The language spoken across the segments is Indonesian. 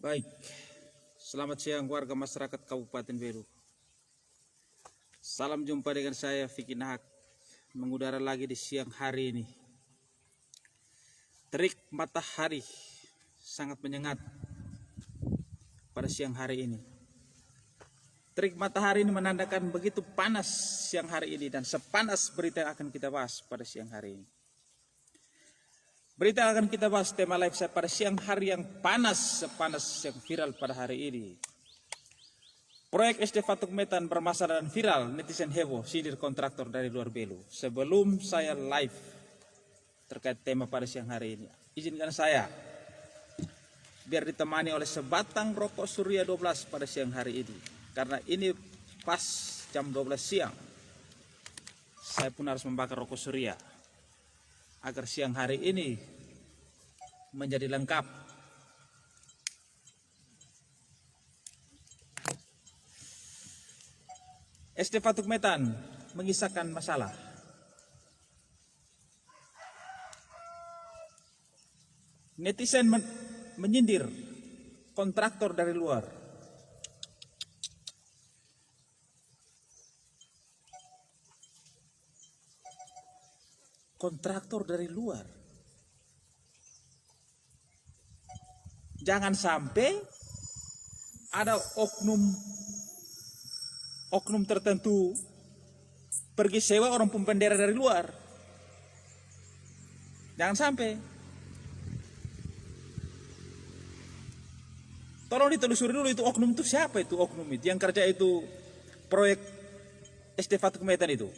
Baik, selamat siang warga masyarakat Kabupaten Belu. Salam jumpa dengan saya Vicky Nahak, mengudara lagi di siang hari ini. Terik matahari sangat menyengat pada siang hari ini. Terik matahari ini menandakan begitu panas siang hari ini dan sepanas berita yang akan kita bahas pada siang hari ini. Berita yang akan kita bahas tema live saya pada siang hari yang panas, sepanas yang viral pada hari ini. Proyek SD Fatuk Metan bermasalah dan viral, netizen heboh, sindir kontraktor dari luar Belu. Sebelum saya live terkait tema pada siang hari ini, izinkan saya biar ditemani oleh sebatang rokok Surya 12 pada siang hari ini. Karena ini pas jam 12 siang, saya pun harus membakar rokok Surya agar siang hari ini menjadi lengkap. SD Fatuk Metan mengisahkan masalah. Netizen menyindir kontraktor dari luar. Kontraktor dari luar. Jangan sampai ada oknum tertentu pergi sewa orang pembendera dari luar. Jangan sampai. Tolong ditelusuri dulu itu oknum itu siapa, itu oknum itu yang kerja itu proyek SD Fatuk Metan itu.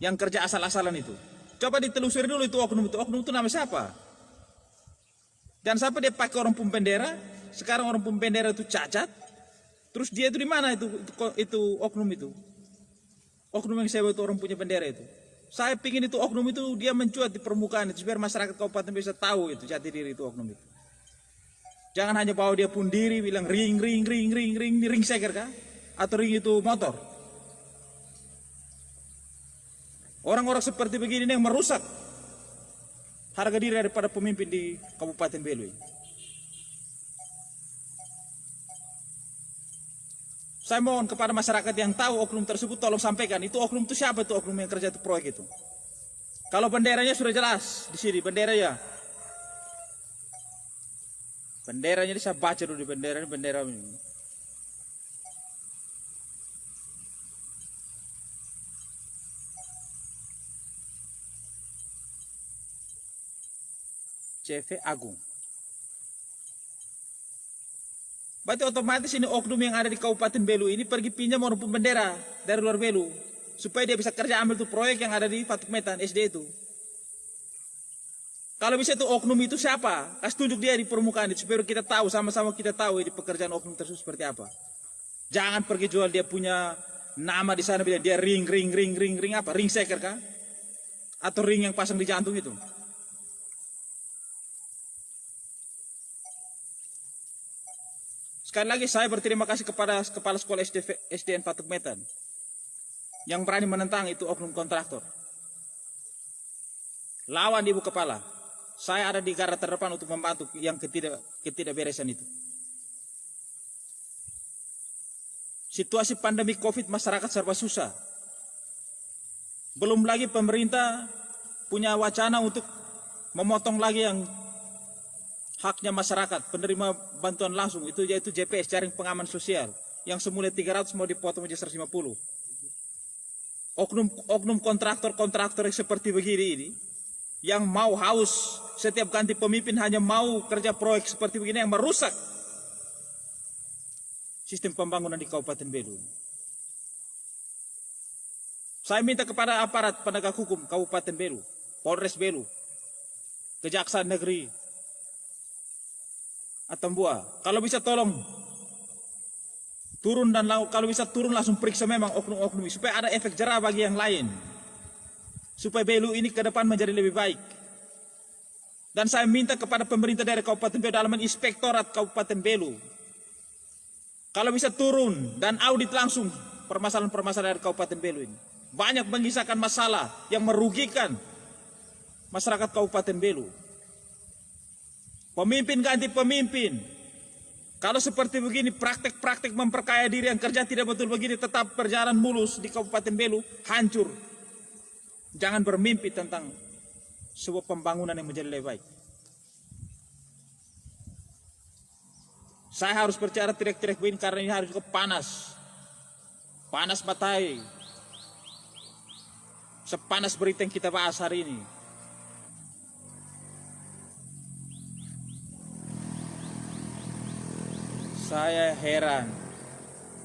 Yang kerja asal-asalan itu. Coba ditelusuri dulu itu oknum itu nama siapa? Dan sampai dia pakai orang pembendera, sekarang orang pembendera itu cacat. Terus dia itu di mana itu oknum itu? Oknum yang sewa itu orang punya bendera itu. Saya pingin itu oknum itu dia mencuat di permukaan itu biar masyarakat kabupaten bisa tahu itu jati diri itu oknum itu. Jangan hanya bawa dia pun diri bilang ring seker kah? Atau ring itu motor. Orang-orang seperti begini yang merusak harga diri daripada pemimpin di Kabupaten Belu ini. Saya mohon kepada masyarakat yang tahu oknum tersebut tolong sampaikan itu oknum itu siapa, itu oknum yang kerja itu proyek itu. Kalau benderanya sudah jelas di sini benderanya. Benderanya ini saya baca dulu di bendera ini. CV Agung. Berarti otomatis ini oknum yang ada di Kabupaten Belu ini pergi pinjam orang pembendera dari luar Belu supaya dia bisa kerja ambil tuh proyek yang ada di Fatuk Metan SD itu. Kalau bisa itu oknum itu siapa? Kasih tunjuk dia di permukaan itu supaya kita tahu, sama-sama kita tahu di pekerjaan oknum tersebut seperti apa. Jangan pergi jual dia punya nama di sana bilang dia ring apa? Ring seker kah? Atau ring yang pasang di jantung itu. Sekali lagi saya berterima kasih kepada Kepala Sekolah SDN Fatuk Metan yang berani menentang itu oknum kontraktor. Lawan Ibu Kepala. Saya ada di garda terdepan untuk membantu yang ketidakberesan itu. Situasi pandemi Covid masyarakat serba susah. Belum lagi pemerintah punya wacana untuk memotong lagi yang haknya masyarakat penerima bantuan langsung itu yaitu JPS, jaring pengaman sosial, yang semula 300 mau dipotong menjadi 150. Oknum kontraktor yang seperti begini ini yang mau haus setiap ganti pemimpin hanya mau kerja proyek seperti begini yang merusak sistem pembangunan di Kabupaten Belu. Saya minta kepada aparat penegak hukum Kabupaten Belu, Polres Belu, Kejaksaan Negeri Atambua, kalau bisa tolong turun dan kalau bisa turun langsung periksa memang oknum-oknum supaya ada efek jerah bagi yang lain, supaya Belu ini ke depan menjadi lebih baik. Dan saya minta kepada pemerintah dari Kabupaten Belu dalam Inspektorat Kabupaten Belu, kalau bisa turun dan audit langsung permasalahan-permasalahan dari Kabupaten Belu ini. Banyak mengisahkan masalah yang merugikan masyarakat Kabupaten Belu. Pemimpin ganti pemimpin, Kalau seperti begini, praktek-praktek memperkaya diri yang kerja tidak betul begini tetap berjalan mulus di Kabupaten Belu, hancur. Jangan bermimpi tentang sebuah pembangunan yang menjadi lebih baik. Saya harus berbicara tirek-tirek begini karena ini harus juga panas. Panas matahari. Sepanas berita yang kita bahas hari ini. Saya heran.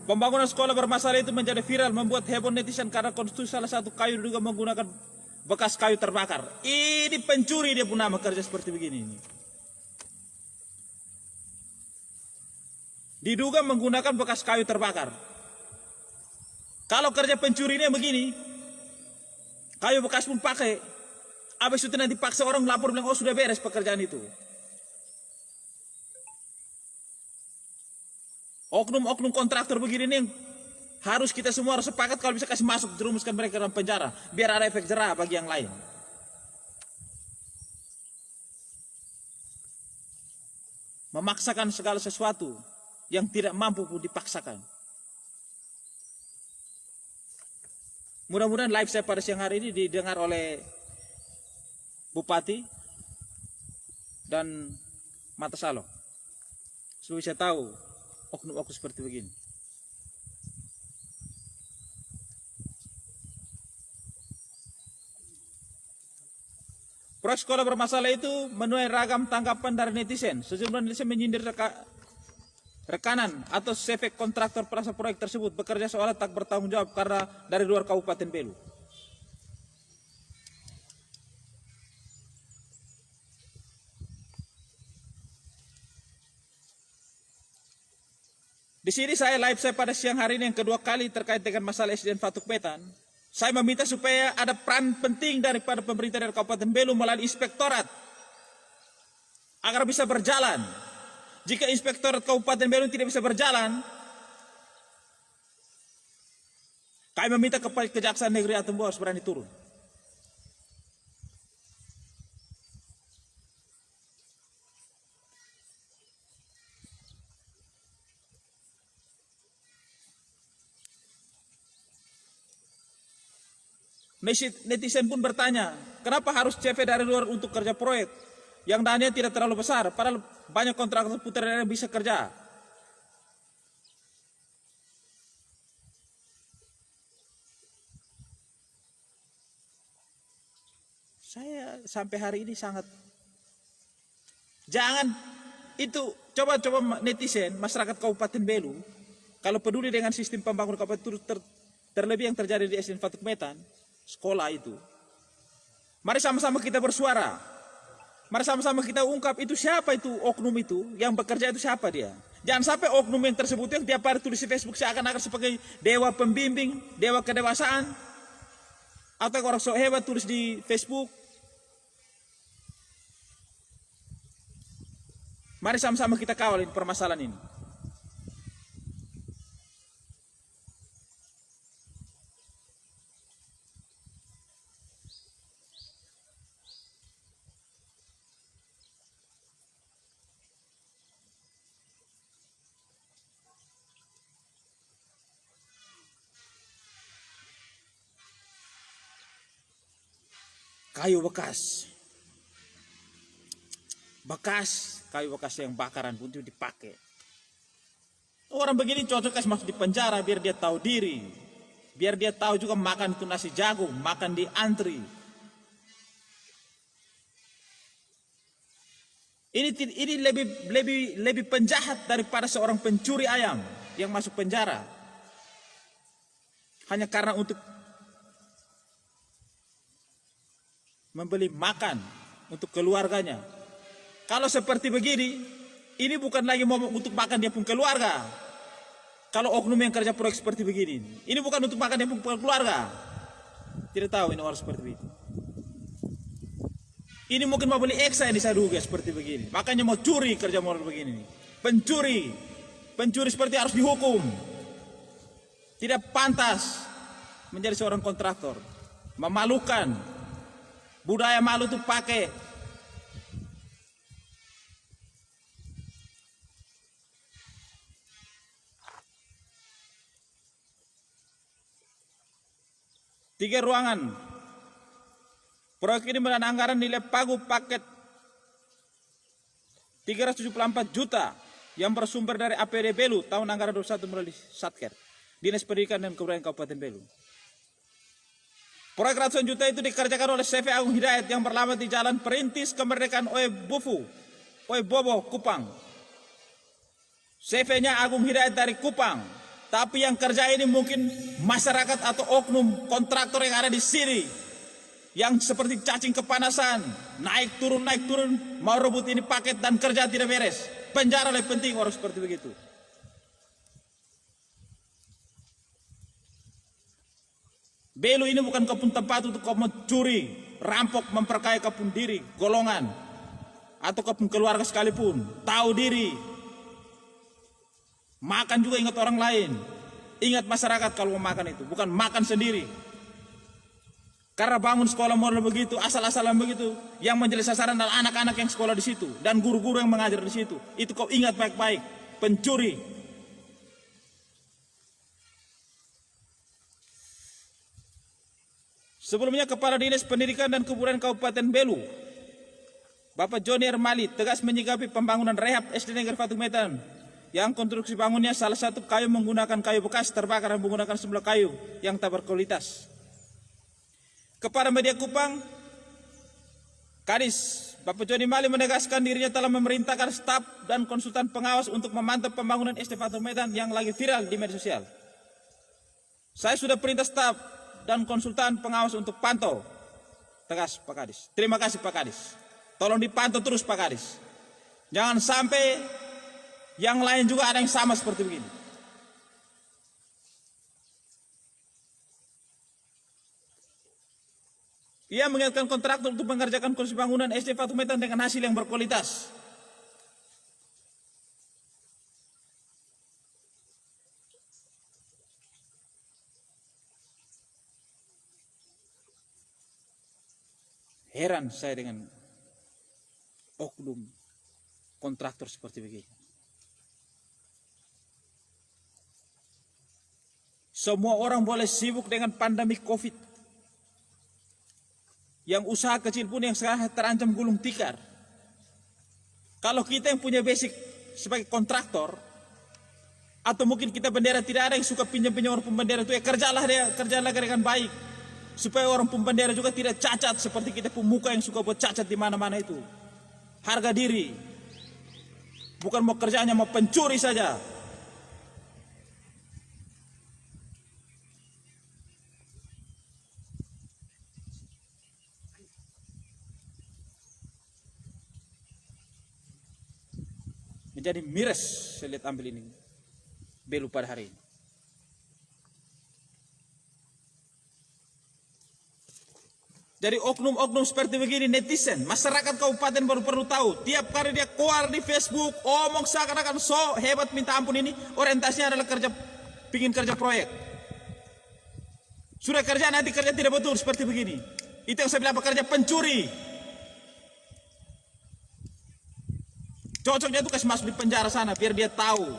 Pembangunan sekolah bermasalah itu menjadi viral, membuat heboh netizen karena konstruksi salah satu kayu diduga menggunakan bekas kayu terbakar. Ini pencuri dia pun nama kerja seperti begini. Diduga menggunakan bekas kayu terbakar. Kalau kerja pencurinya begini, kayu bekas pun pakai. Habis itu nanti paksa orang lapor bilang, oh sudah beres pekerjaan itu. Oknum-oknum kontraktor begini nih harus kita semua harus sepakat kalau bisa kasih masuk, jerumuskan mereka dalam penjara biar ada efek jerah bagi yang lain. Memaksakan segala sesuatu yang tidak mampu pun dipaksakan. Mudah-mudahan live saya pada siang hari ini didengar oleh Bupati dan Mata Salo supaya bisa tahu oknum-oknum seperti begini. Proyek sekolah bermasalah itu menuai ragam tanggapan dari netizen. Sejumlah netizen menyindir rekanan atau CV kontraktor perasa proyek tersebut bekerja seolah tak bertanggung jawab karena dari luar Kabupaten Belu. Di sini saya live saya pada siang hari ini yang kedua kali terkait dengan masalah SDN Fatuk Petan. Saya meminta supaya ada peran penting daripada pemerintah dari Kabupaten Belu melalui inspektorat agar bisa berjalan. Jika inspektorat Kabupaten Belu tidak bisa berjalan, kami meminta kepada Kejaksaan Negeri Atumbo harus berani turun. Netizen pun bertanya, kenapa harus CV dari luar untuk kerja proyek yang dananya tidak terlalu besar, padahal banyak kontraktor putra daerah yang bisa kerja. Saya sampai hari ini sangat jangan itu coba netizen masyarakat Kabupaten Belu kalau peduli dengan sistem pembangunan kabupaten terlebih yang terjadi di SDN Fatuk Petan sekolah itu. Mari sama-sama kita bersuara. Mari sama-sama kita ungkap itu siapa itu oknum itu yang bekerja itu siapa dia. Jangan sampai oknum yang tersebut yang tiap hari tulis di Facebook seakan-akan sebagai dewa pembimbing, dewa kedewasaan. Atau orang sok hebat tulis di Facebook. Mari sama-sama kita kawal permasalahan ini. Kayu bekas kayu bekas yang bakaran pun itu dipakai. Orang begini cocok kasih masuk di penjara biar dia tahu diri, biar dia tahu juga makan itu nasi jagung, makan di antri. Ini lebih penjahat daripada seorang pencuri ayam yang masuk penjara hanya karena untuk membeli makan untuk keluarganya. Kalau seperti begini, ini bukan lagi mau untuk makan dia pun keluarga. Kalau oknum yang kerja proyek seperti begini, ini bukan untuk makan dia pun keluarga. Tidak tahu ini orang seperti itu. Ini mungkin mau beli eksa yang disaduga seperti begini. Makanya mau curi kerja model begini. Pencuri seperti harus dihukum. Tidak pantas menjadi seorang kontraktor. Memalukan. Budaya malu itu pakai. 3 ruangan. Proyek ini menelan anggaran nilai pagu paket 374 juta yang bersumber dari APD Belu tahun anggaran 21 melalui Satker, Dinas Pendidikan dan Kebudayaan Kabupaten Belu. Proyek ratusan juta itu dikerjakan oleh CV Agung Hidayat yang beralamat di Jalan Perintis Kemerdekaan Oe Bobo, Kupang. CV-nya Agung Hidayat dari Kupang, tapi yang kerja ini mungkin masyarakat atau oknum kontraktor yang ada di sini, yang seperti cacing kepanasan, naik turun, mau rebut ini paket dan kerja tidak beres. Penjara lebih penting orang seperti begitu. Belu ini bukan kebun tempat untuk kau mencuri, rampok, memperkaya kebun diri, golongan, atau kebun keluarga sekalipun. Tahu diri. Makan juga ingat orang lain. Ingat masyarakat kalau mau makan itu, bukan makan sendiri. Karena bangun sekolah model begitu, asal-asalan begitu, yang menjadi sasaran adalah anak-anak yang sekolah di situ dan guru-guru yang mengajar di situ. Itu kau ingat baik-baik, pencuri. Sebelumnya Kepala Dinas Pendidikan dan Kebudayaan Kabupaten Belu, Bapak Joni Ermali, tegas menyikapi pembangunan rehab SD Negeri Fatuk Medan yang konstruksi bangunnya salah satu kayu menggunakan kayu bekas terbakar dan menggunakan sejumlah kayu yang tak berkualitas. Kepada media Kupang, Kadis Bapak Joni Mali menegaskan dirinya telah memerintahkan staf dan konsultan pengawas untuk memantau pembangunan SD Fatuk Medan yang lagi viral di media sosial. Saya sudah perintah staf dan konsultan pengawas untuk pantau. Tegas Pak Kadis. Terima kasih Pak Kadis. Tolong dipantau terus Pak Kadis. Jangan sampai yang lain juga ada yang sama seperti begini. Ia mengingatkan kontraktor untuk mengerjakan konstruksi bangunan SD Fatuk Medan dengan hasil yang berkualitas. Heran saya dengan oknum kontraktor seperti begini. Semua orang boleh sibuk dengan pandemi COVID. Yang usaha kecil pun yang sekarang terancam gulung tikar. Kalau kita yang punya basic sebagai kontraktor, atau mungkin kita bendera tidak ada yang suka pinjam-pinjam orang pembendera itu, ya kerjalah dengan baik. Supaya orang pembendera juga tidak cacat seperti kita pemuka yang suka buat cacat di mana-mana itu. Harga diri. Bukan mau kerjanya mau pencuri saja. Menjadi miris saya lihat ambil ini. Belu pada hari ini. Jadi oknum-oknum seperti begini netizen, masyarakat kabupaten baru perlu tahu. Tiap kali dia keluar di Facebook, omong seakan-akan so hebat minta ampun ini, orientasinya adalah pingin kerja proyek. Sudah kerja nanti kerja tidak betul seperti begini. Itu yang saya bilang pekerja pencuri. Cocoknya itu kasih masuk di penjara sana biar dia tahu.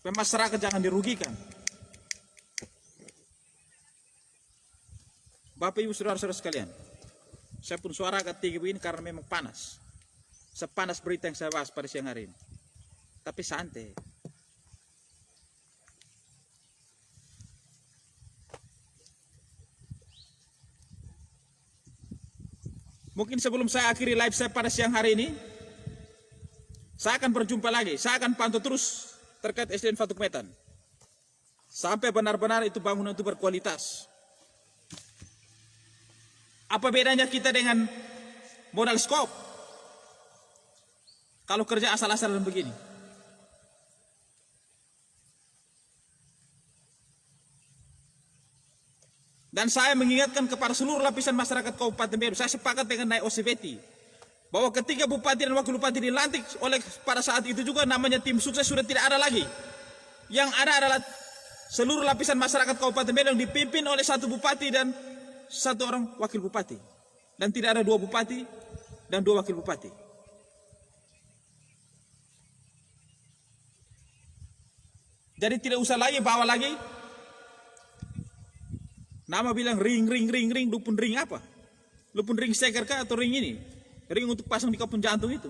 Masyarakat jangan dirugikan. Bapak Ibu Saudara-saudara sekalian, saya pun suara agak tinggi begini karena memang panas. Sepanas berita yang saya bahas pada siang hari ini. Tapi santai. Mungkin sebelum saya akhiri live saya pada siang hari ini, saya akan berjumpa lagi. Saya akan pantau terus terkait SDN Fatuk Medan. Sampai benar-benar itu bangunan itu berkualitas. Apa bedanya kita dengan modal skop? Kalau kerja asal-asalan begini. Dan saya mengingatkan kepada seluruh lapisan masyarakat Kabupaten Belu, saya sepakat dengan Nai Oseveti, bahwa ketika Bupati dan Wakil Bupati dilantik oleh pada saat itu juga namanya tim sukses sudah tidak ada lagi. Yang ada adalah seluruh lapisan masyarakat Kabupaten Belu yang dipimpin oleh satu Bupati dan satu orang wakil bupati, dan tidak ada 2 bupati dan 2 wakil bupati. Jadi tidak usah lagi bawa lagi Nama bilang ring, lupun ring apa? Lupun ring seker kah atau ring ini? Ring untuk pasang di kapun jantung itu.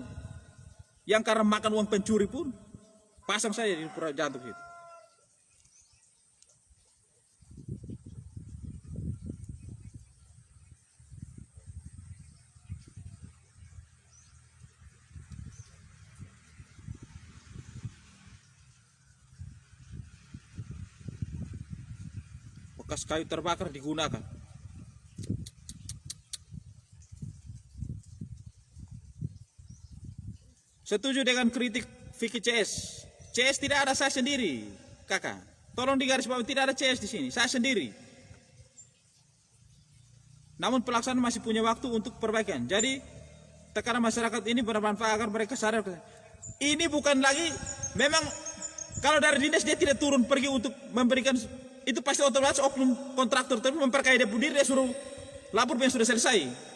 Yang karena makan uang pencuri pun pasang saja di pura jantung itu. Bekas kayu terbakar digunakan. Setuju dengan kritik Vicky CS. CS tidak ada, saya sendiri, kakak. Tolong digarisbawahi, tidak ada CS di sini, saya sendiri. Namun pelaksanaan masih punya waktu untuk perbaikan. Jadi tekanan masyarakat ini bermanfaat agar mereka sadar. Ini bukan lagi, memang kalau dari dinas dia tidak turun pergi untuk memberikan, itu pasti otomatis oknum kontraktor, tapi memperkaya dia pun diri, dia suruh lapor yang sudah selesai.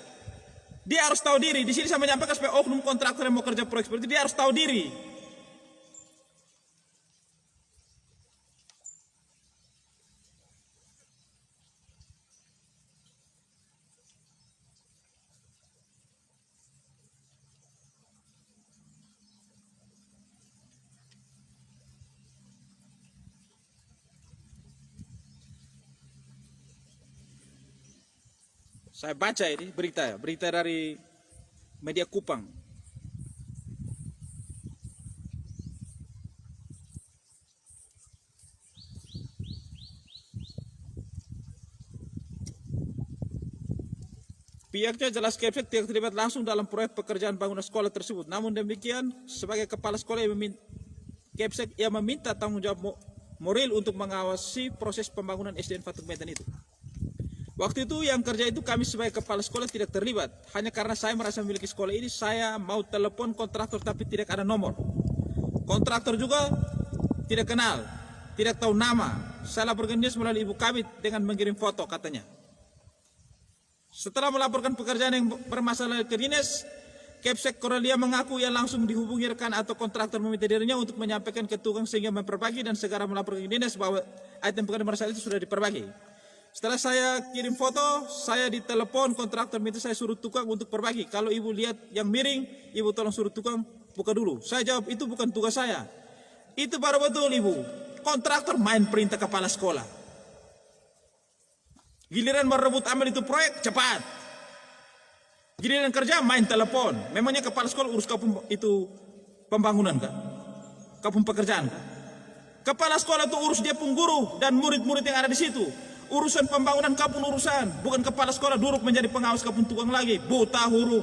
Dia harus tahu diri. Di sini saya menyampaikan supaya oknum kontraktor yang mau kerja proyek seperti itu, dia harus tahu diri. Saya baca ini berita dari media Kupang. Pihaknya jelas Kepsek tidak terlibat langsung dalam proyek pekerjaan bangunan sekolah tersebut. Namun demikian, sebagai kepala sekolah yang Kepsek ia meminta tanggung jawab moral untuk mengawasi proses pembangunan SDN Fatuk Medan itu. Waktu itu yang kerja itu kami sebagai kepala sekolah tidak terlibat. Hanya karena saya merasa memiliki sekolah ini, saya mau telepon kontraktor tapi tidak ada nomor. Kontraktor juga tidak kenal, tidak tahu nama. Saya laporkan dia melalui ibu kami dengan mengirim foto katanya. Setelah melaporkan pekerjaan yang bermasalah ke dinas, Kepsek Koralia mengaku ia langsung dihubungi rekan atau kontraktor meminta dirinya untuk menyampaikan ke tukang sehingga memperbagi dan segera melaporkan ke dinas bahwa item pekerjaan bermasalah itu sudah diperbagi. Setelah saya kirim foto, saya ditelepon kontraktor minta saya suruh tukang untuk perbagi. Kalau ibu lihat yang miring, ibu tolong suruh tukang buka dulu. Saya jawab, itu bukan tugas saya. Itu baru betul ibu. Kontraktor main perintah kepala sekolah. Giliran merebut ambil itu proyek, cepat. Giliran kerja, main telepon. Memangnya kepala sekolah urus kapung itu pembangunan kah? Kapung pekerjaan kah? Kepala sekolah itu urus dia pun guru dan murid-murid yang ada di situ. Urusan pembangunan kapun urusan, bukan kepala sekolah duduk menjadi pengawas kapun tukang lagi, buta huruf.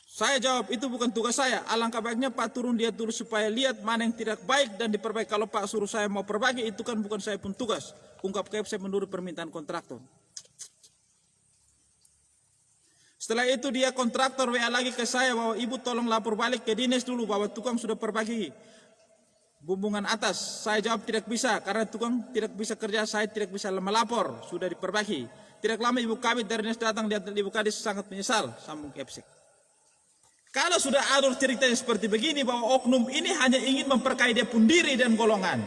Saya jawab, itu bukan tugas saya. Alangkah baiknya Pak turun dia dulu supaya lihat mana yang tidak baik dan diperbaiki. Kalau Pak suruh saya mau perbaiki, itu kan bukan saya pun tugas. Ungkap Kepsek menurut permintaan kontraktor. Setelah itu dia kontraktor WA lagi ke saya bahwa ibu tolong lapor balik ke dinas dulu bahwa tukang sudah perbagi bumbungan atas. Saya jawab tidak bisa karena tukang tidak bisa kerja, saya tidak bisa melapor, sudah diperbagi. Tidak lama ibu kami dari dinas datang, lihat ibu kadis sangat menyesal, sambung Kepsek. Kalau sudah alur ceritanya seperti begini bahwa oknum ini hanya ingin memperkaya dia pun diri dan golongan.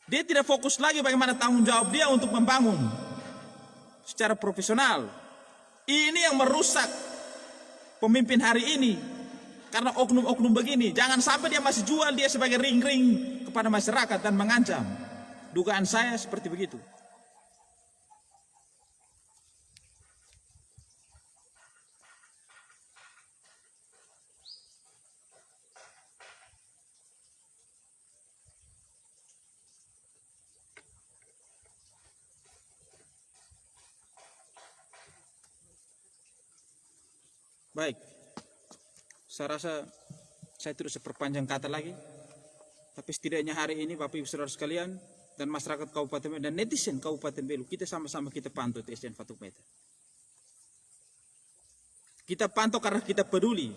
Dia tidak fokus lagi bagaimana tanggung jawab dia untuk membangun secara profesional. Ini yang merusak pemimpin hari ini karena oknum-oknum begini. Jangan sampai dia masih jual dia sebagai ring-ring kepada masyarakat dan mengancam. Dugaan saya seperti begitu. Baik, saya rasa saya tidak seperpanjang kata lagi. Tapi setidaknya hari ini Bapak Ibu Saudara sekalian dan masyarakat Kabupaten Belu dan netizen Kabupaten Belu, kita sama-sama kita pantau SDN Fatuk Medan. Kita pantau karena kita peduli.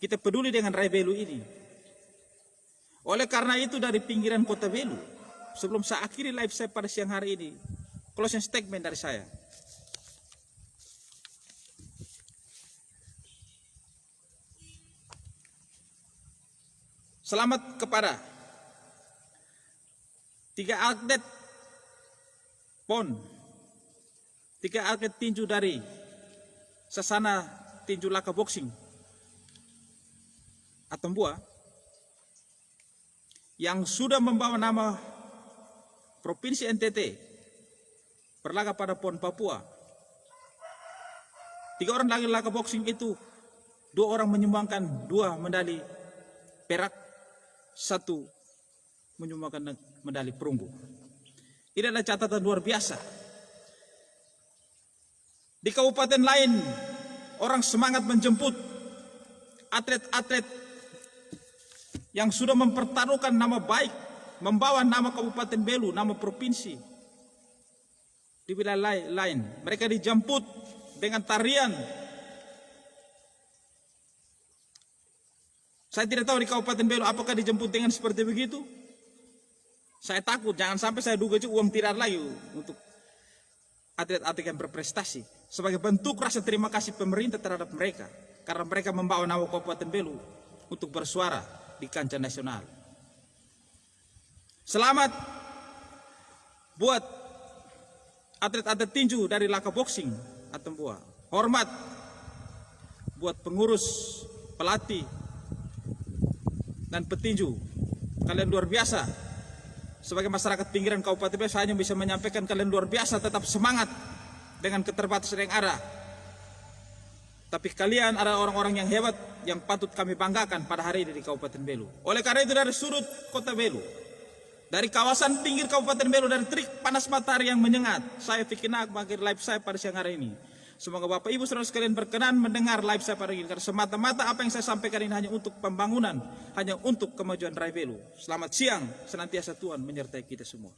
Kita peduli dengan Rai Belu ini. Oleh karena itu dari pinggiran kota Belu, sebelum saya akhiri live saya pada siang hari ini, closing statement dari saya. Selamat kepada 3 atlet PON, 3 atlet tinju dari Sasana Tinju Laka Boxing Atambua yang sudah membawa nama Provinsi NTT berlaga pada PON Papua. 3 orang lagi Laka Boxing itu, 2 orang menyumbangkan 2 medali perak, 1 menyumbangkan medali perunggu. Ini adalah catatan luar biasa. Di kabupaten lain, orang semangat menjemput atlet-atlet yang sudah mempertaruhkan nama baik, membawa nama Kabupaten Belu, nama provinsi. Di wilayah lain, mereka dijemput dengan tarian. Saya tidak tahu di Kabupaten Belu apakah dijemput dengan seperti begitu. Saya takut jangan sampai saya duga uang tidak lagi untuk atlet-atlet yang berprestasi. Sebagai bentuk rasa terima kasih pemerintah terhadap mereka, karena mereka membawa nama Kabupaten Belu untuk bersuara di kancah nasional. Selamat buat atlet-atlet tinju dari Laka Boxing Atambua. Hormat buat pengurus, pelatih, dan petinju. Kalian luar biasa. Sebagai masyarakat pinggiran Kabupaten Belu, saya hanya bisa menyampaikan kalian luar biasa, tetap semangat dengan keterbatasan yang ada. Tapi kalian adalah orang-orang yang hebat, yang patut kami banggakan pada hari ini di Kabupaten Belu. Oleh karena itu, dari sudut kota Belu, dari kawasan pinggir Kabupaten Belu, dari terik panas matahari yang menyengat, saya Vicky Nak mengakhiri live saya pada siang hari ini. Semoga Bapak Ibu saudara sekalian berkenan mendengar live saya pada ini, karena semata-mata apa yang saya sampaikan ini hanya untuk pembangunan, hanya untuk kemajuan Raja Belu. Selamat siang, senantiasa Tuhan menyertai kita semua.